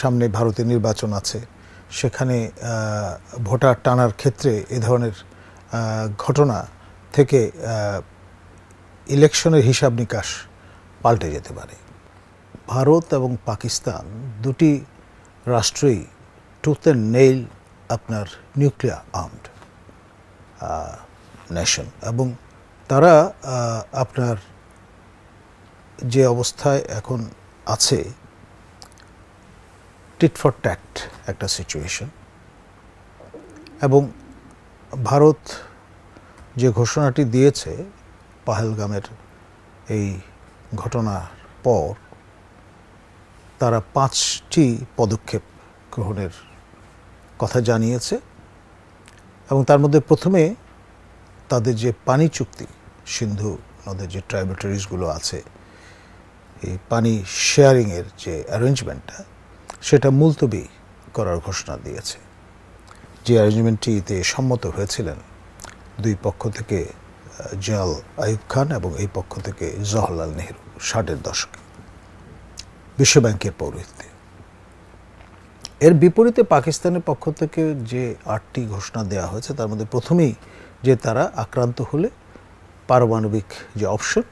সামনে ভারতের নির্বাচন আছে, সেখানে ভোটার টানার ক্ষেত্রে এ ধরনের ঘটনা থেকে ইলেকশনের হিসাব নিকাশ পাল্টে যেতে পারে। ভারত এবং পাকিস্তান দুটি রাষ্ট্রই টুথ অ্যান্ড নেইল আপনার নিউক্লিয়ার আর্মড নেশন, এবং তারা আপনার যে অবস্থায় এখন আছে টিট ফর ট্যাট একটা সিচুয়েশন। এবং ভারত যে ঘোষণাটি দিয়েছে পাহেলগামের এই ঘটনার পর, তারা 5টি পদক্ষেপ গ্রহণের কথা জানিয়েছে, এবং তার মধ্যে প্রথমে তাদের যে পানি চুক্তি, সিন্ধু নদের যে ট্রাইবুটারিজগুলো আছে, এই পানি শেয়ারিংয়ের যে অ্যারেঞ্জমেন্টটা, সেটা মুলতবি করার ঘোষণা দিয়েছে। যে অ্যারেঞ্জমেন্টটিতে সম্মত হয়েছিলেন দুই পক্ষ থেকে জিয়াউল আইয়ুব খান এবং এই পক্ষ থেকে জওহরলাল নেহরু 60-এর দশকে বিশ্বব্যাংকের পৌরোহিত্যে। এর বিপরীতে পাকিস্তানের পক্ষ থেকে যে 8টি ঘোষণা দেওয়া হয়েছে, তার মধ্যে প্রথমেই যে তারা আক্রান্ত হলে পারমাণবিক যে অপশন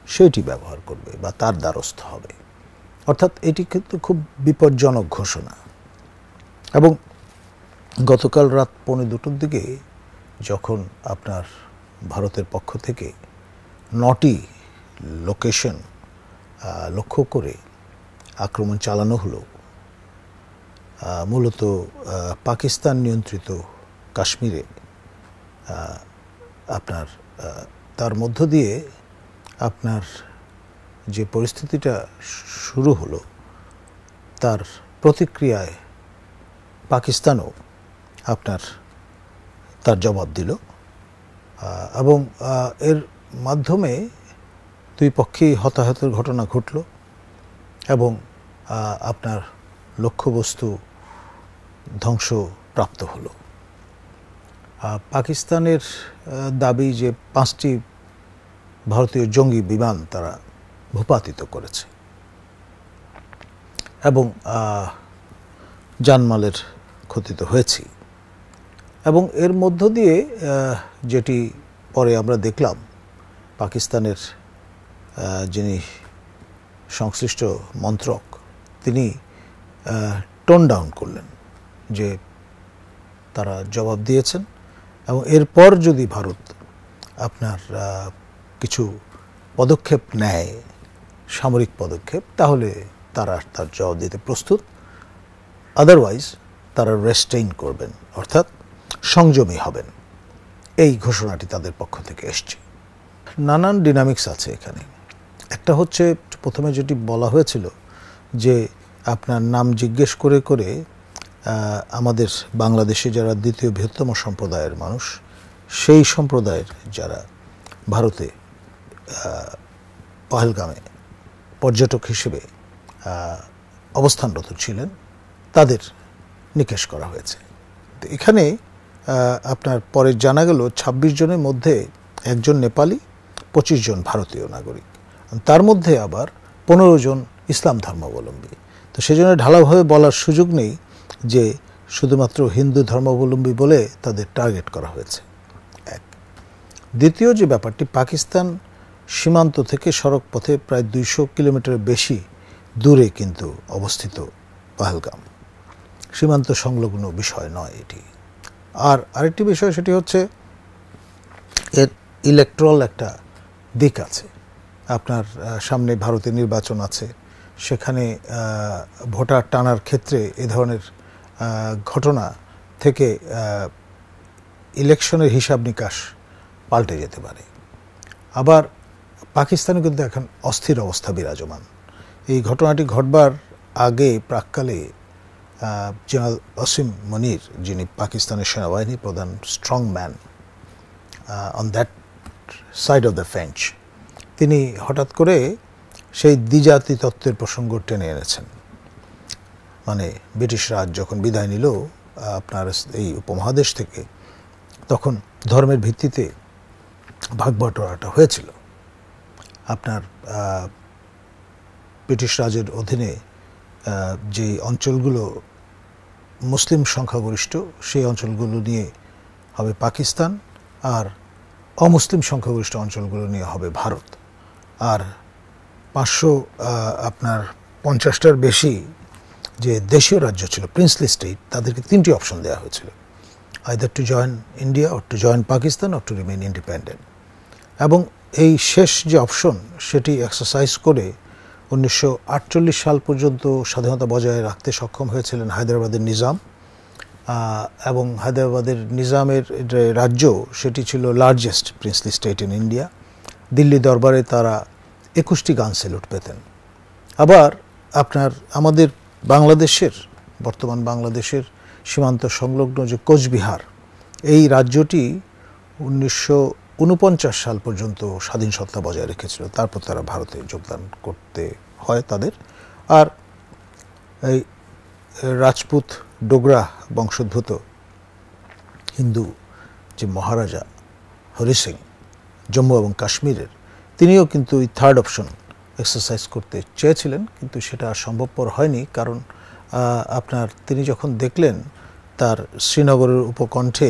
সেটি ব্যবহার করবে বা তার দ্বারস্থ হবে। অর্থাৎ এটি কিন্তু খুব বিপজ্জনক ঘোষণা। এবং গতকাল রাত 1:45-র দিকে যখন আপনার ভারতের পক্ষ থেকে 9টি লোকেশন লক্ষ্য করে আক্রমণ চালানো হলো, মূলত পাকিস্তান নিয়ন্ত্রিত কাশ্মীরে, আপনার তার মধ্য দিয়ে আপনার যে পরিস্থিতিটা শুরু হলো, তার প্রতিক্রিয়ায় পাকিস্তানও আপনার তার জবাব দিল, এবং এর মাধ্যমে দুই পক্ষেই হতাহতের ঘটনা ঘটল এবং আপনার লক্ষ্যবস্তু ধ্বংসপ্রাপ্ত হলো। পাকিস্তানের দাবি যে 5টি ভারতীয় জঙ্গি বিমান তারা ভূপাতিত করেছে এবং জানমালের ক্ষতি তো হয়েছে। এবং এর মধ্য দিয়ে যেটি পরে আমরা দেখলাম, পাকিস্তানের যিনি সংশ্লিষ্ট মন্ত্রক, তিনি টোন ডাউন করলেন যে তারা জবাব দিয়েছেন, এবং এরপর যদি ভারত আপনার কিছু পদক্ষেপ নেয়, সামরিক পদক্ষেপ, তাহলে তারা তার জবাব দিতে প্রস্তুত। আদারওয়াইজ তারা রেস্টেইন করবেন, অর্থাৎ সংযমী হবেন। এই ঘোষণাটি তাদের পক্ষ থেকে এসছে। নানান ডিনামিক্স আছে এখানে। একটা হচ্ছে, প্রথমে যেটি বলা হয়েছিল যে আপনার নাম জিজ্ঞেস করে করে আমাদের বাংলাদেশে যারা দ্বিতীয় বৃহত্তম সম্প্রদায়ের মানুষ, সেই সম্প্রদায়ের যারা ভারতে পহেলগামে পর্যটক হিসেবে অবস্থানরত ছিলেন, তাদের নিকেশ করা হয়েছে। তো এখানে আপনার পরে জানা গেল 26 জনের মধ্যে 1 জন নেপালি, 25 জন ভারতীয় নাগরিক, তার মধ্যে আবার 15 জন ইসলাম ধর্মাবলম্বী। তো সেজন্য ঢালাওভাবে বলার সুযোগ নেই যে শুধুমাত্র হিন্দু ধর্মাবলম্বী বলে তাদের টার্গেট করা হয়েছে। এক। দ্বিতীয় যে ব্যাপারটি, পাকিস্তান সীমান্ত থেকে সড়ক পথে প্রায় 200 কিলোমিটার বেশি দূরে কিন্তু অবস্থিত পহেলগাম। সীমান্ত সংলগ্ন বিষয় নয় এটি। আর আরেকটি বিষয়, সেটি হচ্ছে এর ইলেকট্রাল একটা দিক আছে। আপনার সামনে ভারতের নির্বাচন আছে, সেখানে ভোটার টানার ক্ষেত্রে এ ধরনের ঘটনা থেকে ইলেকশনের হিসাব নিকাশ পাল্টে যেতে পারে। আবার পাকিস্তানে কিন্তু এখন অস্থির অবস্থা বিরাজমান। এই ঘটনাটি ঘটবার আগে প্রাক্কালে জেনারেল ওসিম মনির, যিনি পাকিস্তানের সেনাবাহিনীর প্রধান, strong man on that side of the french, তিনি হঠাৎ করে সেই দ্বিজাতি তত্ত্বের প্রসঙ্গ টেনে এনেছেন। মানে ব্রিটিশ রাজ যখন বিদায় নিল আপনার এই উপমহাদেশ থেকে, তখন ধর্মের ভিত্তিতে ভাগবটোয়ারাটা হয়েছিল। আপনার ব্রিটিশ রাজের অধীনে যে অঞ্চলগুলো মুসলিম সংখ্যাগরিষ্ঠ সেই অঞ্চলগুলো নিয়ে হবে পাকিস্তান, আর অমুসলিম সংখ্যাগরিষ্ঠ অঞ্চলগুলো নিয়ে হবে ভারত। আর 550টার বেশি যে দেশীয় রাজ্য ছিল, প্রিন্সলি স্টেট, তাদেরকে 3টি অপশন দেওয়া হয়েছিল, either to join India or to join Pakistan or to remain independent. এবং এই শেষ যে অপশন সেটি এক্সারসাইজ করে 1948 সাল পর্যন্ত স্বাধীনতা বজায় রাখতে সক্ষম হয়েছিলেন হায়দ্রাবাদের নিজাম। এবং হায়দ্রাবাদের নিজামের রাজ্য সেটি ছিল largest princely state in India. Delhi দরবারে তারা 21টি গান স্যালুট পেতেন। আবার আপনার আমাদের বাংলাদেশের, বর্তমান বাংলাদেশের সীমান্ত সংলগ্ন যে কোচবিহার, এই রাজ্যটি 1949 সাল পর্যন্ত স্বাধীন সত্তা বজায় রেখেছিল। তারপর তারা ভারতে যোগদান করতে হয় তাদের। আর এই রাজপুত ডোগরা বংশোদ্ভূত হিন্দু যে মহারাজা হরি সিং জম্মু এবং কাশ্মীরের, তিনিও কিন্তু এই থার্ড অপশন এক্সারসাইজ করতে চেয়েছিলেন, কিন্তু সেটা সম্ভবপর হয়নি। কারণ আপনার তিনি যখন দেখলেন তার শ্রীনগরের উপকণ্ঠে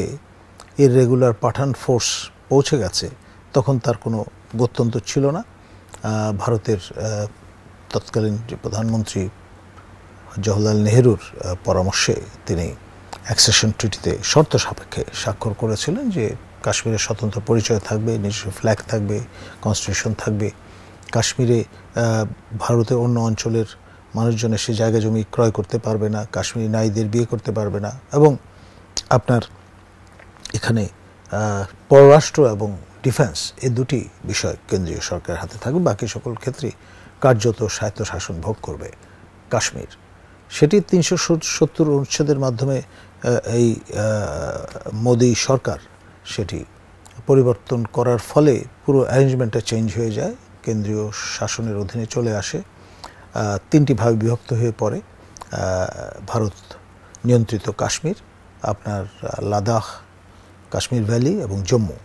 ইররেগুলার পাঠান ফোর্স পৌঁছে গেছে, তখন তার কোনো গত্যন্তর ছিল না। ভারতের তৎকালীন যে প্রধানমন্ত্রী জওহরলাল নেহরুর পরামর্শে তিনি অ্যাকসেশন ট্রিটিতে শর্ত সাপেক্ষে স্বাক্ষর করেছিলেন যে কাশ্মীরের স্বতন্ত্র পরিচয় থাকবে, নিজস্ব ফ্ল্যাগ থাকবে, কনস্টিটিউশন থাকবে। কাশ্মীরে ভারতের অন্য অঞ্চলের মানুষজন এসে জায়গা জমি ক্রয় করতে পারবে না, কাশ্মীরি নারীদের বিয়ে করতে পারবে না, এবং আপনার এখানে পররাষ্ট্র এবং ডিফেন্স এই দুটি বিষয় কেন্দ্রীয় সরকারের হাতে থাকবে, বাকি সকল ক্ষেত্রে কার্যত স্বায়ত্তশাসন ভোগ করবে কাশ্মীর। সেটি 370 অনুচ্ছেদের মাধ্যমে এই মোদি সরকার সেটি পরিবর্তন করার ফলে পুরো অ্যারেঞ্জমেন্টটা চেঞ্জ হয়ে যায়, কেন্দ্রীয় শাসনের অধীনে চলে আসে। 3টি ভাগে বিভক্ত হয়ে পড়ে ভারত নিয়ন্ত্রিত কাশ্মীর, আপনার লাদাখ, কাশ্মীর ভ্যালি এবং জম্মু।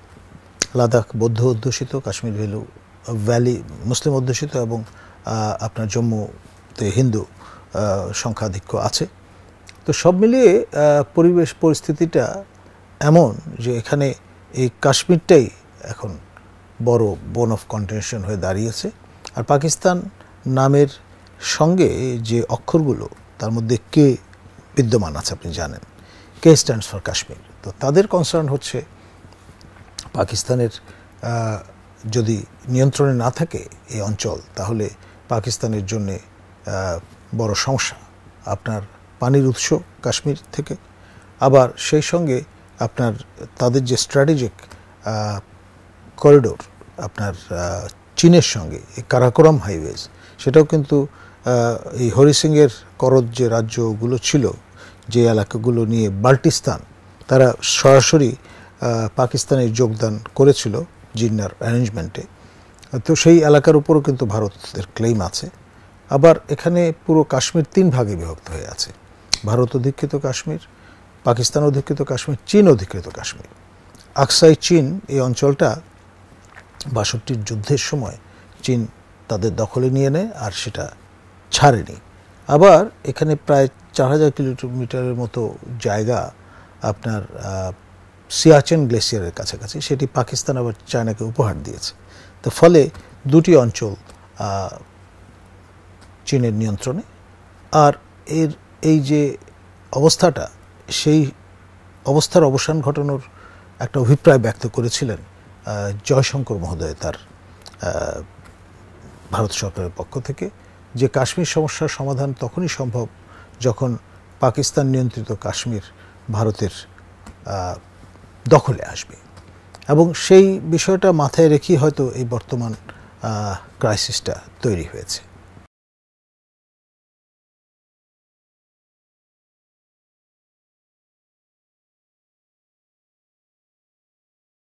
লাদাখ বৌদ্ধ অধ্যুষিত, কাশ্মীর ভ্যালি মুসলিম অধ্যুষিত, এবং আপনার জম্মুতে হিন্দু সংখ্যাধিক্য আছে। তো সব মিলিয়ে পরিবেশ পরিস্থিতিটা এমন যে এখানে এই কাশ্মীরটাই এখন বড় বোন অফ কন্টেনশন হয়ে দাঁড়িয়েছে। আর পাকিস্তান নামের সঙ্গে যে অক্ষরগুলো, তার মধ্যে কে বিদ্যমান আছে আপনি জানেন, কে স্ট্যান্ডস ফর কাশ্মীর। তো তাদের কনসার্ন হচ্ছে পাকিস্তানের যদি নিয়ন্ত্রণে না থাকে এই অঞ্চল, তাহলে পাকিস্তানের জন্যে বড় সমস্যা। আপনার পানির উৎস কাশ্মীর থেকে, আবার সেই সঙ্গে আপনার তাদের যে স্ট্র্যাটেজিক করিডোর আপনার চীনের সঙ্গে এই কারাকোরাম হাইওয়েজ, সেটাও কিন্তু এই হরি সিংয়ের করদ যে রাজ্যগুলো ছিল, যে এলাকাগুলো নিয়ে বাল্টিস্তান, তারা সরাসরি পাকিস্তানের যোগদান করেছিল জিন্নার অ্যারেঞ্জমেন্টে। তো সেই এলাকার উপরও কিন্তু ভারতের ক্লেইম আছে। আবার এখানে পুরো কাশ্মীর 3 ভাগে বিভক্ত হয়ে আছে, ভারত অধিকৃত কাশ্মীর, পাকিস্তান অধিকৃত কাশ্মীর, চীন অধিকৃত কাশ্মীর। আকসাই চীন এই অঞ্চলটা 62 যুদ্ধের সময় চীন তাদের দখলে নিয়ে নেয়, আর সেটা ছাড়েনি। আবার এখানে প্রায় 4000 কিলোমিটারের মতো জায়গা আপনার সিয়াচেন গ্লেসিয়ারের কাছাকাছি, সেটি পাকিস্তান আবার চায়নাকে উপহার দিয়েছে। তো ফলে দুটি অঞ্চল চীনের নিয়ন্ত্রণে। আর এই যে অবস্থাটা, সেই অবস্থার অবসান ঘটানোর একটা অভিপ্রায় ব্যক্ত করেছিলেন জয়শঙ্কর মহোদয় তার ভারত সরকারের পক্ষ থেকে, যে কাশ্মীর সমস্যার সমাধান তখনই সম্ভব যখন পাকিস্তান নিয়ন্ত্রিত কাশ্মীর ভারতের দখলে আসবে। এবং সেই বিষয়টা মাথায় রেখেই হয়তো এই বর্তমান ক্রাইসিসটা তৈরি হয়েছে।